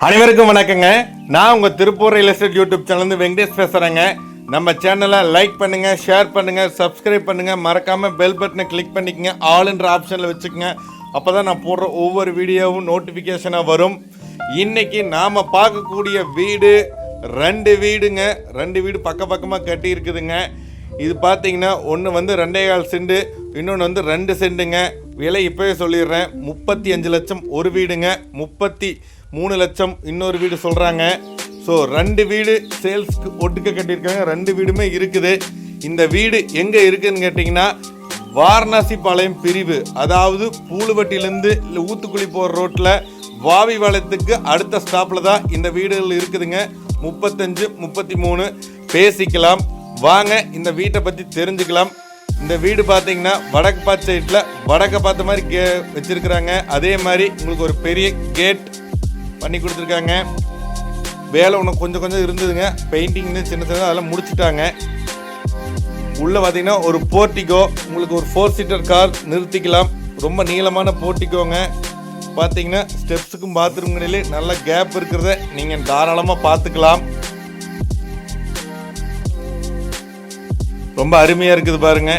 அனைவருக்கும் வணக்கங்க. நான் உங்கள் திருப்பூர் ரியல் எஸ்டேட் யூடியூப் சேனல்ந்து வெங்கடேஷ் பேசுகிறேங்க. நம்ம சேனலை லைக் பண்ணுங்கள், ஷேர் பண்ணுங்கள், சப்ஸ்கிரைப் பண்ணுங்கள். மறக்காமல் பெல் பட்டனை கிளிக் பண்ணிக்கங்க, ஆல்ன்ற ஆப்ஷனில் வச்சுக்கோங்க. அப்போ தான் நான் போடுற ஒவ்வொரு வீடியோவும் நோட்டிஃபிகேஷனாக வரும். இன்றைக்கி நாம் பார்க்கக்கூடிய வீடு ரெண்டு வீடு பக்கமாக கட்டி இருக்குதுங்க. இது பார்த்தீங்கன்னா ஒன்று வந்து 2.25 சென்ட், இன்னொன்று வந்து 2 சென்ட்டுங்க. விலை இப்போவே சொல்லிடுறேன், 35 லட்சம் ஒரு வீடுங்க, 33 லட்சம் இன்னொரு வீடு சொல்கிறாங்க. ஸோ 2 வீடு சேல்ஸ்க்கு ஒட்டுக்க கட்டியிருக்காங்க. 2 வீடுமே இருக்குது. இந்த வீடு எங்கே இருக்குதுன்னு கேட்டிங்கன்னா வாரணாசி பாளையம் பிரிவு, அதாவது பூலுவட்டிலேருந்து இல்லை ஊத்துக்குழி போகிற ரோட்டில் வாவி பாளையத்துக்கு அடுத்த ஸ்டாப்பில் தான் இந்த வீடுகள் இருக்குதுங்க. 35, 33 பேசிக்கலாம். வாங்க இந்த வீட்டை பற்றி தெரிஞ்சுக்கலாம். இந்த வீடு பார்த்தீங்கன்னா வடக்கு பார்த்த சைடில் வடக்கை பார்த்த மாதிரி வச்சுருக்குறாங்க. அதே மாதிரி உங்களுக்கு ஒரு பெரிய கேட் பண்ணி கொடுத்துருக்காங்க. வேலை ஒன்று கொஞ்சம் இருந்ததுங்க, பெயிண்டிங்னு சின்ன அதெல்லாம் முடிச்சுட்டாங்க. உள்ளே பார்த்தீங்கன்னா ஒரு போர்ட்டிகோ, உங்களுக்கு ஒரு 4 சீட்டர் கார் நிறுத்திக்கலாம். ரொம்ப நீளமான போர்ட்டிகோங்க. பார்த்தீங்கன்னா ஸ்டெப்ஸுக்கும் பாத்ரூம்களிலே நல்ல கேப் இருக்கிறத நீங்கள் தாராளமாக பார்த்துக்கலாம். ரொம்ப அருமையாக இருக்குது பாருங்க.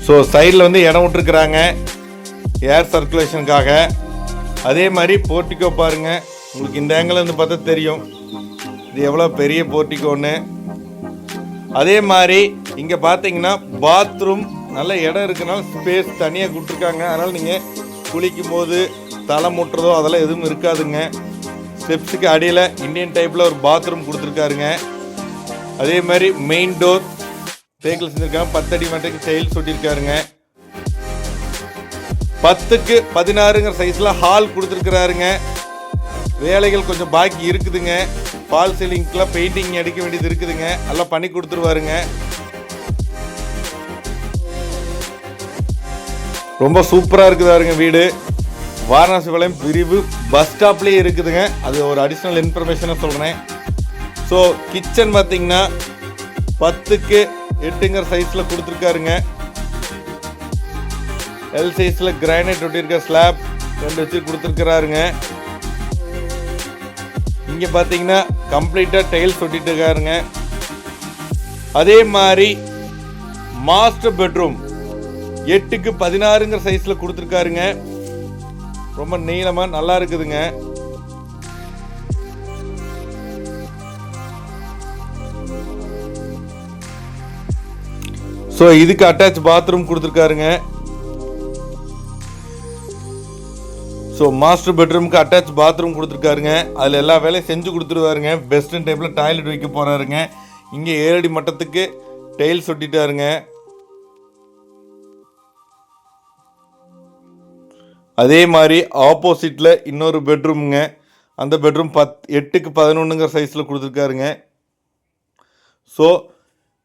ஸோ சைடில் வந்து இடம் விட்டுருக்குறாங்க ஏர் சர்க்குலேஷனுக்காக. அதே மாதிரி போர்ட்டிகோ பாருங்கள், உங்களுக்கு இந்த ஆங்கிள் வந்து பார்த்தா தெரியும் இது எவ்வளோ பெரிய போர்ட்டிகோன்னு. அதே மாதிரி இங்கே பார்த்தீங்கன்னா பாத்ரூம் நல்ல இடம் இருக்குனால ஸ்பேஸ் தனியாக கொடுத்துருக்காங்க. அதனால் நீங்கள் குளிக்கும் போது தலை முட்டுறதோ அதெல்லாம் எதுவும் இருக்காதுங்க. ஸ்டெப்ஸுக்கு அடியில் இந்தியன் டைப்பில் ஒரு பாத்ரூம் கொடுத்துருக்காருங்க. அதே மாதிரி மெயின் டோர் தேக்கில் செஞ்சுருக்காங்க. 10 அடி மட்டுக்கு டைல்ஸ் ஒட்டியிருக்காருங்க. 10க்கு 16ங்கிற சைஸில் ஹால் கொடுத்துருக்குறாருங்க. வேலைகள் கொஞ்சம் பாக்கி இருக்குதுங்க. ஃபால் சீலிங்க்கெலாம் பெயிண்டிங் அடிக்க வேண்டியது இருக்குதுங்க. எல்லாம் பண்ணி கொடுத்துருவாருங்க. ரொம்ப சூப்பராக இருக்குதாருங்க வீடு. வாரணாசி பாளையம் பிரிவு பஸ் ஸ்டாப்லேயே இருக்குதுங்க. அது ஒரு அடிஷ்னல் இன்ஃபர்மேஷனாக சொல்கிறேன். ஸோ கிச்சன் பார்த்தீங்கன்னா 10க்கு 8ங்கிற சைஸில் கொடுத்துருக்காருங்க. எல் சைஸில் கிரானைட் ஒட்டியிருக்க ஸ்லாப் 2 வச்சு கொடுத்துருக்கிறாருங்க. இங்கே பார்த்தீங்கன்னா கம்ப்ளீட்டாக டைல்ஸ் ஒட்டிட்டு இருக்காருங்க. அதே மாதிரி மாஸ்டர் பெட்ரூம் 8க்கு 16ங்கிற சைஸில் கொடுத்துருக்காருங்க. ரொம்ப நீளமாக நல்லா இருக்குதுங்க. ஸோ இதுக்கு அட்டாச் பாத்ரூம் கொடுத்துருக்காருங்க. ஸோ மாஸ்டர் பெட்ரூமுக்கு அட்டாச் பாத்ரூம் கொடுத்துருக்காருங்க. அதில் எல்லா வேலையும் செஞ்சு கொடுத்துருவாருங்க. வெஸ்டர்ன் டைப்பில் டாய்லெட் வைக்க போகிறாருங்க. இங்கே 7 அடி மட்டத்துக்கு டைல்ஸ் ஒட்டிட்டாருங்க. அதே மாதிரி ஆப்போசிட்டில் இன்னொரு பெட்ரூமுங்க. அந்த பெட்ரூம் 8க்கு 11ங்கிற சைஸில் கொடுத்துருக்காருங்க. ஸோ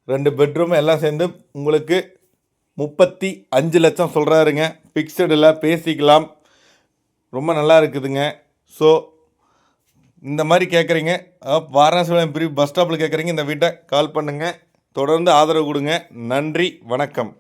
2 பெட்ரூம் எல்லாம் சேர்ந்து உங்களுக்கு 35 லட்சம் சொல்கிறாருங்க. ஃபிக்ஸடில் பேசிக்கலாம். ரொம்ப நல்லா இருக்குதுங்க. ஸோ இந்த மாதிரி கேட்குறீங்க, வாரணாசி பாளையம் பிரிவு பஸ் ஸ்டாப்பில் கேட்குறீங்க, இந்த வீட்டை கால் பண்ணுங்கள். தொடர்ந்து ஆதரவு கொடுங்க. நன்றி, வணக்கம்.